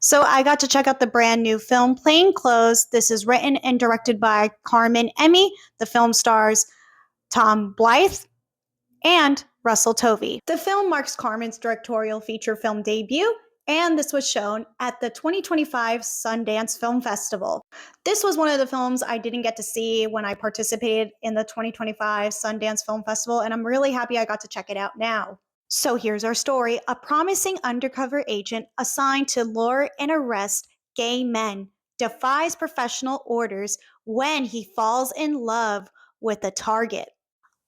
So I got to check out the brand new film Plainclothes. This is written and directed by Carmen Emmi. The film stars Tom Blyth and Russell Tovey. The film marks Carmen's directorial feature film debut, and this was shown at the 2025 Sundance Film Festival. This was one of the films I didn't get to see when I participated in the 2025 Sundance Film Festival, and I'm really happy I got to check it out now. So here's our story. A promising undercover agent assigned to lure and arrest gay men defies professional orders when he falls in love with a target.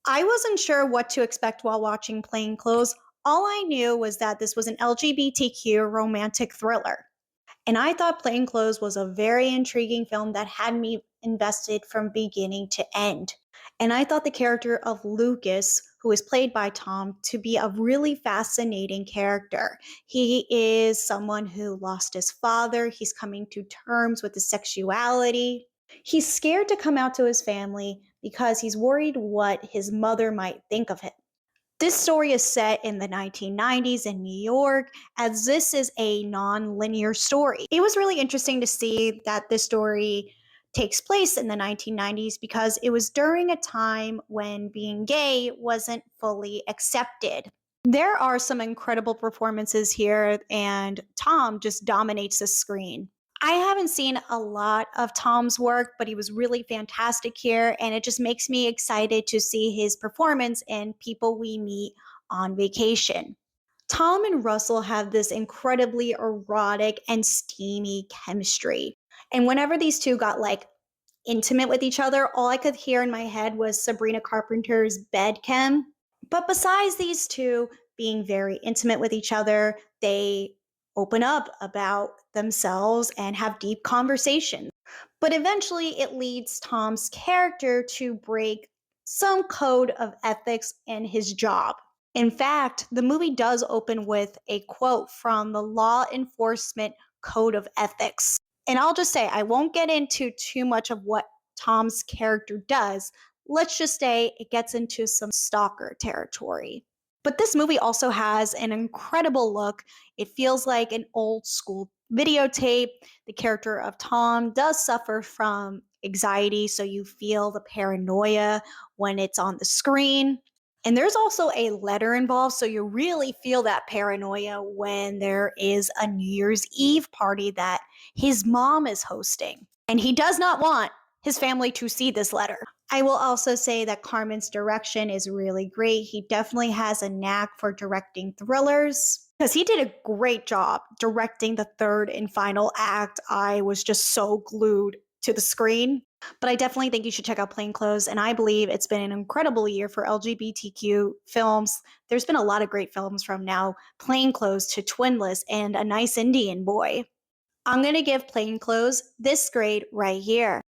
I wasn't sure what to expect while watching Plainclothes. All I knew was that this was an LGBTQ romantic thriller. And I thought Plainclothes was a very intriguing film that had me invested from beginning to end. And I thought the character of Lucas, who is played by Tom, to be a really fascinating character. He is someone who lost his father. He's coming to terms with his sexuality. He's scared to come out to his family because he's worried what his mother might think of him. This story is set in the 1990s in New York, as this is a non-linear story. It was really interesting to see that this story takes place in the 1990s because it was during a time when being gay wasn't fully accepted. There are some incredible performances here, and Tom just dominates the screen. I haven't seen a lot of Tom's work, but he was really fantastic here, and it just makes me excited to see his performance in People We Meet on Vacation. Tom and Russell have this incredibly erotic and steamy chemistry. And whenever these two got intimate with each other, all I could hear in my head was Sabrina Carpenter's bed chem. But besides these two being very intimate with each other, they open up about themselves and have deep conversations. But eventually, it leads Tom's character to break some code of ethics in his job. In fact, the movie does open with a quote from the Law Enforcement Code of Ethics. And I'll just say, I won't get into too much of what Tom's character does. Let's just say it gets into some stalker territory. But this movie also has an incredible look. It feels like an old school videotape. The character of Tom does suffer from anxiety, so you feel the paranoia when it's on the screen. And there's also a letter involved, so you really feel that paranoia when there is a New Year's Eve party that his mom is hosting. And he does not want his family to see this letter. I will also say that Carmen's direction is really great. He definitely has a knack for directing thrillers because he did a great job directing the third and final act. I was just so glued to the screen. But I definitely think you should check out Plainclothes, and I believe it's been an incredible year for LGBTQ films. There's been a lot of great films from now Plainclothes to Twinless and A Nice Indian Boy. I'm going to give Plainclothes this grade right here.